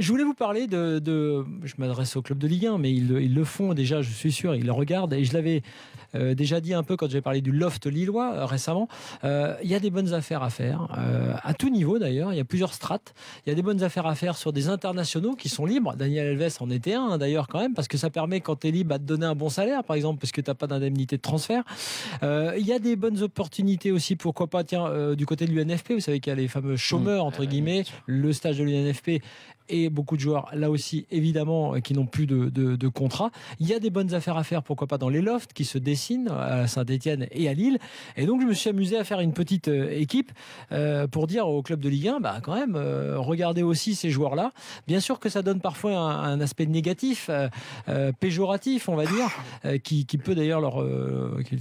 Je voulais vous parler je m'adresse au club de Ligue 1, mais ils le font déjà, je suis sûr, ils le regardent. Et je l'avais déjà dit un peu quand j'ai parlé du loft lillois récemment. Il y a des bonnes affaires à faire, à tout niveau d'ailleurs. Il y a plusieurs strates. Il y a des bonnes affaires à faire sur des internationaux qui sont libres. Daniel Alves en était un d'ailleurs quand même, parce que ça permet quand tu es libre à te donner un bon salaire, par exemple, parce que tu n'as pas d'indemnité de transfert. Il y a des bonnes opportunités aussi, pourquoi pas, tiens, du côté de l'UNFP, vous savez qu'il y a les fameux chômeurs, entre guillemets, le stage de l'UNFP et beaucoup de joueurs, là aussi, évidemment, qui n'ont plus de contrat. Il y a des bonnes affaires à faire, pourquoi pas, dans les lofts qui se dessinent à Saint-Etienne et à Lille. Et donc, je me suis amusé à faire une petite équipe pour dire au club de Ligue 1, bah, quand même, regardez aussi ces joueurs-là. Bien sûr que ça donne parfois un aspect négatif, péjoratif, on va dire, qui peut d'ailleurs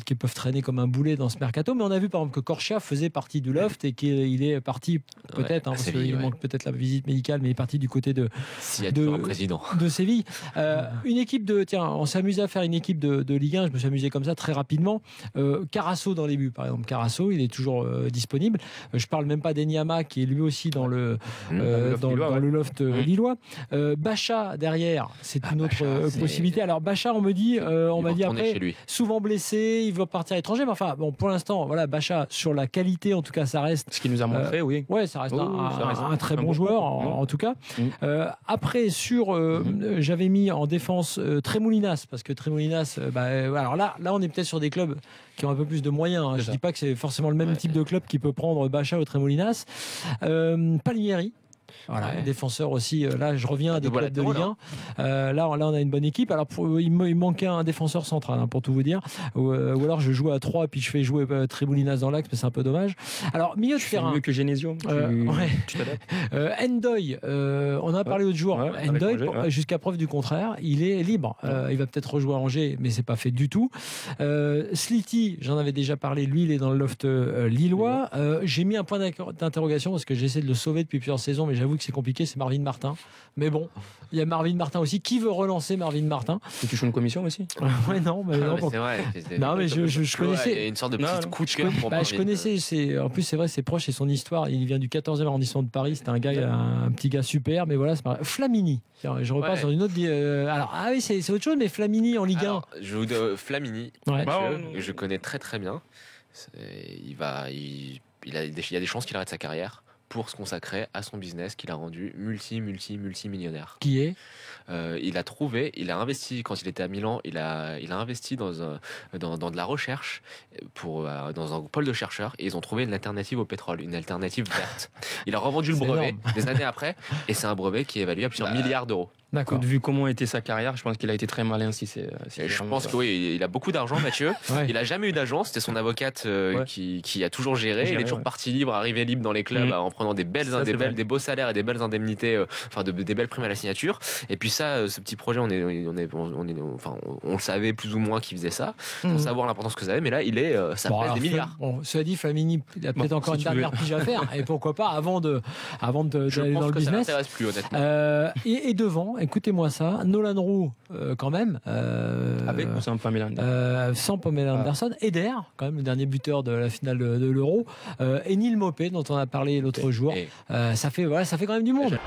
qui peuvent traîner comme un boulet dans ce mercato. Mais on a vu, par exemple, que Corchia faisait partie du loft et qu'il est parti, peut-être, parce qu'il manque peut-être la visite médicale, mais il est parti du côté de Séville. Une équipe on s'est amusé à faire une équipe de Ligue 1, je me suis amusé comme ça très rapidement. Carasso dans les buts, par exemple. Carasso, il est toujours disponible. Je parle même pas d'Enyama, qui est lui aussi dans le loft lillois. Bacha derrière, c'est une autre possibilité. Alors Bacha, on me dit, on m'a dit après, souvent blessé, il veut partir à l'étranger, mais enfin, bon, pour l'instant, voilà, Bacha, sur la qualité, en tout cas, ça reste. Ce qu'il nous a montré, oui. Ouais, ça reste un très bon joueur, en tout cas. Après, j'avais mis en défense Tremoulinas, parce que Tremoulinas, alors là, on est peut-être sur des clubs qui ont un peu plus de moyens. Hein. Je dis pas que c'est forcément le même type de club qui peut prendre Bacha ou Tremoulinas. Palmieri. Voilà, défenseur aussi. Là, je reviens à des clubs de Ligue 1. Là, on a une bonne équipe. Alors, il manquait un défenseur central, hein, pour tout vous dire. Ou alors, je joue à 3 puis je fais jouer Tremoulinas dans l'axe, mais c'est un peu dommage. Alors, milieu de terrain. Mieux que Genesio. Tu t'adaptes. Ndoye, on a parlé l'autre jour. Ndoye, jusqu'à preuve du contraire, il est libre. Il va peut-être rejouer à Angers, mais c'est pas fait du tout. Slity, j'en avais déjà parlé. Lui, il est dans le loft lillois. J'ai mis un point d'interrogation parce que j'essaie de le sauver depuis plusieurs saisons, mais j'avoue que c'est compliqué, c'est Marvin Martin. Mais bon, il y a Marvin Martin aussi. Qui veut relancer Marvin Martin? Tu touches une commission aussi? Ouais, non, mais non. C'est vrai. Non, mais je connaissais. Il y a une sorte de petit coup de cœur pour je connaissais. En plus, c'est vrai, c'est proche, c'est son histoire. Il vient du 14e arrondissement de Paris. C'était un petit gars super, mais voilà, c'est pas... Flamini. Je repasse sur une autre. Alors, oui, c'est autre chose, mais Flamini en Ligue 1. Je vous dis Flamini, je connais très très bien. Il y a des chances qu'il arrête sa carrière pour se consacrer à son business qu'il a rendu multimillionnaire. Qui est il a investi quand il était à Milan, il a investi dans de la recherche dans un pôle de chercheurs, et ils ont trouvé une alternative au pétrole, une alternative verte. Il a revendu le brevet des années après, et c'est un brevet qui est évalué à plusieurs milliards d'euros. D'accord. Vu comment était sa carrière, je pense qu'il a été très malin je pense que oui, il a beaucoup d'argent, Mathieu. Il a jamais eu d'agent, c'était son avocate qui a toujours géré. Il est toujours parti libre, arrivé libre dans les clubs en prenant des beaux salaires et des belles indemnités, des belles primes à la signature. Et puis ça, ce petit projet, on le savait plus ou moins qu'il faisait ça, sans savoir l'importance que ça avait. Mais là, ça pèse des milliards. Cela dit, Flamini, il a peut-être encore une dernière pige à faire. Et pourquoi pas avant d'aller dans le business. Ça n'intéresse plus, honnêtement. Et devant, écoutez-moi ça, Nolan Roux, quand même. Avec ou sans Pamela Anderson? Sans Pamela Anderson. Eder, quand même, le dernier buteur de la finale de l'Euro. Et Neil Maupay, dont on a parlé l'autre jour. Ça fait quand même du monde.